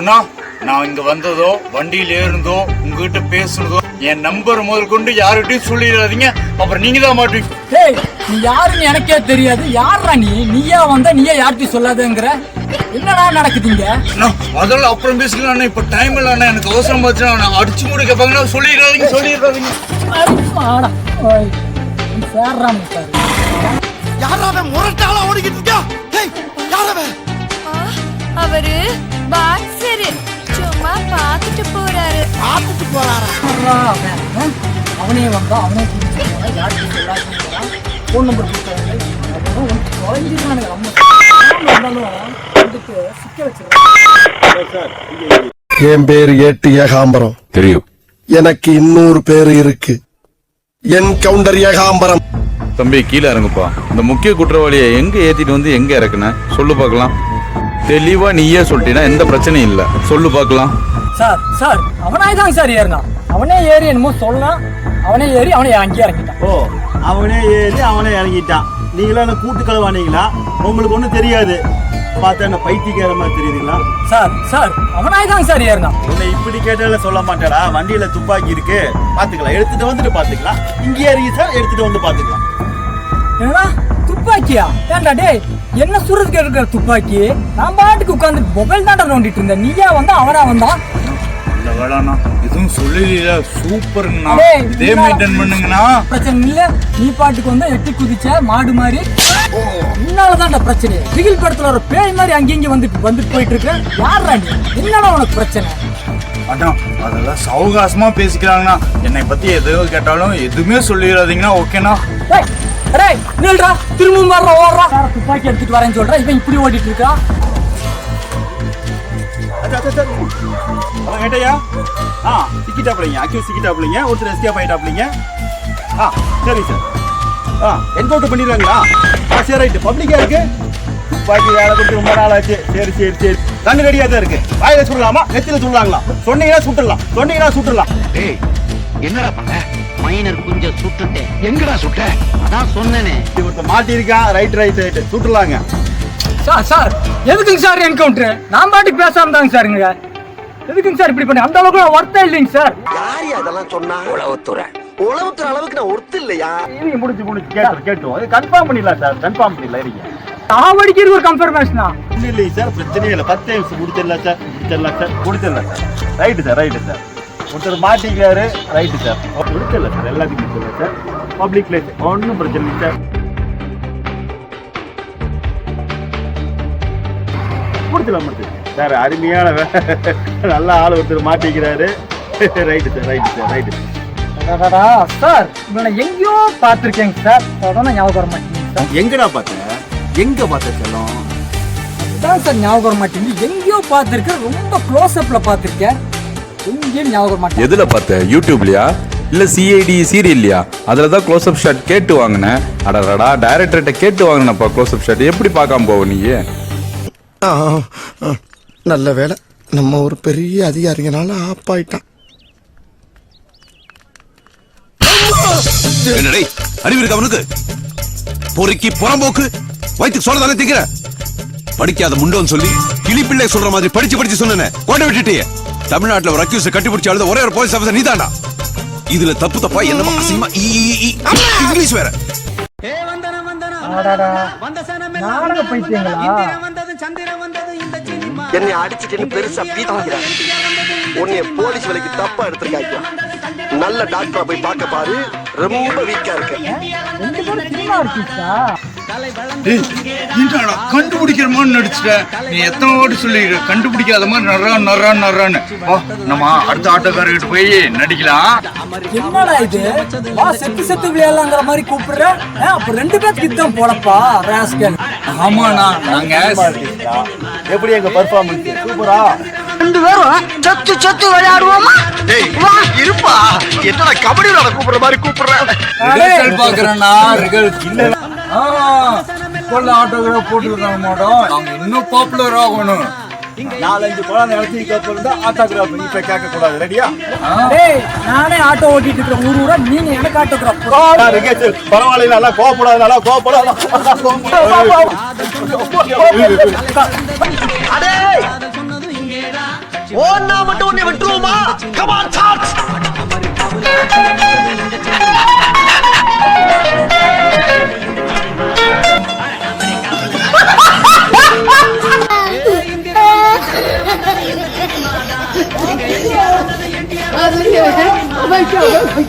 அண்ணா, நான் இங்க வந்ததோ வண்டியில ஏறதோ உங்ககிட்ட பேசுனதோ என் நம்பர் முதல் கொண்டு யார்கிட்டயும் சொல்லிடாதீங்க. அப்புறம் நீங்க தான் மாட்டீங்க. டேய், நீ யாருன்னு எனக்கே தெரியாது. யாரா நீயா வந்தா நீயே யார்கிட்டயும் சொல்லாதங்கிற? என்னடா நடக்குதுங்க? அதெல்லாம் அப்புறம் பேசிக்கலாம். இப்ப டைம் இல்ல அண்ணா, எனக்கு அவசரம் பார்த்துனா நான் அடிச்சு மூடி கேட்பாங்கன்னா சொல்லிடாதீங்க. யாராவது முரட்டாளா ஓடிக்கிட்டு இருக்கா? அவரு பாக்ஸர் சும்மா பாத்துட்டு போறாரு. அவனே வந்தா அவனே போன் நம்பர் என் பேரு ஏட்டு ஏகாம்பரம். தெரியும். எனக்கு இன்னொரு பேரு இருக்கு, என் கவுண்டர் ஏகாம்பரம். தம்பி கீழே இறங்குப்பா. இந்த முக்கிய குற்றவாளியை எங்க ஏத்திட்டு வந்து எங்க இறக்குன சொல்லு பாக்கலாம். தெளிவா நீயே சொல்லிட்டீனா எந்த பிரச்சனையும் இல்ல, சொல்லு பாக்கலாம். சார் சார் அவனாய்தான் சார் ஏறினான். அவனே ஏறி என்னமோ சொல்லலாம். அவனே ஏறி அவனே அங்கேயே இறங்கிட்டான். ஓ, அவனே ஏறி அவனே இறங்கிட்டான். நீங்களா என்ன கூட்டு கலவானீங்களா? உங்களுக்கு ஒன்றும் தெரியாது. பார்த்தா என்ன பைத்தியக்கார மாதிரி தெரியுதுங்களா? சார் சார் அவனாய்தான் சார் ஏறினான். உன்னை இப்படி கேட்டால சொல்ல மாட்டாடா. வண்டியில துப்பாக்கி இருக்கு, பாத்துக்கலாம். எடுத்துட்டு வந்துட்டு பாத்துக்கலாம். இங்கே இறங்கி சார் எடுத்துட்டு வந்து பாத்துக்கலாம். ஏன்னா துப்பாக்கியா? ஏன்டா டேய், என்ன சுடுறதுக்கு இருக்கிற துப்பாக்கி? நான் பாட்டுக்கு உட்காந்து மொபைல் தாண்டா நோண்டிட்டு இருந்தேன். நீயா வந்தா அவனா வந்தான்? இல்ல வேணாண்ணா, எதுவும் சொல்லல. சூப்பருங்கண்ணா, இதே மெயின்டைன் பண்ணுங்கண்ணா. பிரச்சனை இல்ல. நீ பாட்டுக்கு வந்தா எட்டி குதிச்ச மாடு மாதிரி. உன்னாலதான்டா பிரச்சனை. திகில் படத்துல ஒரு பேய் மாதிரி அங்கேயும் வந்துட்டு போயிட்டு இருக்க. யாரா நீ? என்னடா உனக்கு பிரச்சனை? அண்ணா அதெல்லாம் சௌகாசமா பேசிக்கிறாங்கண்ணா. என்னை பத்தி எதுவும் கேட்டாலும் எதுவுமே சொல்லிடாதீங்கண்ணா. ஓகேண்ணா? நில்றா, திரும்பவும் வர்ற ஓடுறா. துப்பாக்கி எடுத்துட்டு வரேன்னு சொல்றா, இவன் இப்படி ஓடிட்டு இருக்கா. கேட்டையா? சிக்கிட்டாப்லைங்க, அக்யூஸ் சிக்கிட்டாப்லைங்க. ஒருத்தர் எஸ்கேப் ஆயிட்டாப்லைங்க. சரி சார். என்கவுண்டர் பண்ணிடுவாங்களா? சரி ரைட்டு. பப்ளிக்கா இருக்கு. துப்பாக்கி வேலை கொடுத்து ரொம்ப நாள் ஆச்சு. சரி சரி சரி. கண்ணு ரெடியா தான் இருக்கு. வாயில சுடலாமா நெத்தில சுடலாங்களா? சொன்னீங்கன்னா சுட்டுடலாம். டேய், என்னடா பண்ண? மைனர் குஞ்ச சுட்டுட்டேன். எங்கடா சுட்ட? அதான் சொன்னேனே. ஒருத்தர் மாட்டி இருக்கா. ரைட் சுட்டுலாங்க. சார் சார் எதுக்குங்க சார் என்கவுண்டர்? நான் பாட்டுக்கு பேசாம தாங்க சாருங்க. எதுக்குங்க சார் இப்படி பண்ணி? அந்த அளவுக்கு நான் ஒர்த்தா இல்லைங்க சார். யாரு அதெல்லாம் சொன்னா? உளவுத்துறை அளவுக்கு நான் ஒர்த்து இல்லையா? முடிச்சு கேட்டோம். அது கன்ஃபார்ம் பண்ணிடலாம் சார். கன்ஃபார்ம் பண்ணிடலாம். இருங்க. சாவடிக்கிறது ஒரு கன்ஃபர்மேஷனா? இல்லைங்க சார், பிரச்சனையே இல்லை. 10 நிமிஷம் முடிச்சிடலாம் சார். Right sir. ஒருத்தர் மாட்டிக்கிறாரு. Right sir. முடிச்சிடலாம் சார். எல்லாத்தையும் முடிச்சிடலாம் சார். பப்ளிக் பிளேஸ் ஒன்றும் பிரச்சனை இல்லை சார். முடிச்சிடலாம் சார். அருமையான நல்ல ஆள் ஒருத்தர் மாட்டிக்கிறாரு. Right sir. சார் இவனை எங்கேயோ பார்த்துருக்கேங்க சார். அதான் ஞாபகம் வர மாட்டேங்குது சார். எங்கடா பார்த்த? எங்க பார்த்த செல்லம்? அதான் சார் ஞாபகம் வர மாட்டேங்குது. எங்கேயோ பார்த்துருக்கேன். ரொம்ப க்ளோஸ் அப்ல பார்த்துருக்கேன். எங்கேயும் ஞாபகம் மாட்டேன். எதுல பார்த்த? யூடியூப்லயா இல்ல சிஐடி சீரியல்லையா? அதுலதான் க்ளோஸ் அப் ஷாட் கேட்டு வாங்கினேன். அடடா, டைரக்டர்கிட்ட கேட்டு வாங்கினப்பா க்ளோஸ் அப் ஷாட். எப்படி பார்க்காம போவ நீ? நல்ல வேலை, நம்ம ஒரு பெரிய அதிகாரிங்கனால ஆப் ஆயிட்டான். என்னடே அறிவு இருக்கு அவனுக்கு? பொறுக்கி புறம்போக்கு வயிற்றுக்கு சொல்ல தானே திங்கிற? படிக்காத முண்டோன்னு சொல்லி கிளிப்பிள்ளை சொல்ற மாதிரி படிச்சு சொன்னேன். கொண்டை விட்டுட்டியே. தமிழ்நாட்டுல ஒரு அக்யூஸ் கட்டி பிடிச்சி அழுத ஒரே ஒரு போலீஸ் ஆஃபீஸர் நீதாண்டா. இதுல தப்பா என்னமா அசிங்கமா இங்கிலீஷ் வேற. என்னை அடிச்சுட்டு பெருசா பீத்திக்கிறான். உன்னைய போலீஸ் வேலைக்கு தப்பா எடுத்திருக்காங்க. நல்ல டாக்டரா போய் பார்க்க பாரு. ரொம்ப வீக்கா இருக்கு. கண்டுபிடிக்கிறமான்னு நடிச்சுட்டேன். நீ எத்தனை வாட்டி சொல்லிடு கண்டுபிடிக்காத மாதிரி நர்றான்னு. நம்ம அடுத்த ஆட்டோக்காரர்கிட்ட போய் நடிக்கலாம். என்னடா இது? செத்து விளையாடலாங்கிற மாதிரி கூப்பிடுற. அப்ப 2 பேருக்கு இதான் போலப்பா ராஸ்கல். ஆமாண்ணா, நாங்க எப்படி எங்க பெர்ஃபார்மன்ஸ் சூப்பரா? 2 பேரும் சத்து விளையாடுவோமா? இருப்பா, என்னடா கபடி விளையாட கூப்பிடுற மாதிரி கூப்பிடுறேன். பாக்குறேன்னா ஆட்டோகிராஃப் போட்டுருக்காங்க மேடம். நாங்க இன்னும் பாப்புலர் ஆகணும். 4-5 குழந்தை நினைச்சு கேட்க ஆட்டோகிராஃப் இப்ப கேட்க கூடாது. ரெடியா? நானே ஆட்டோ ஓட்டிட்டு இருக்கிற ஊரூரா நீங்க எனக்கு ஆட்டோகிராஃப். பரவாயில்ல, நல்லா கோபப்படாத. அடே ஓன்னா மட்டும் உன்னை விட்டுருவோமா? Come on, start. Oh my God.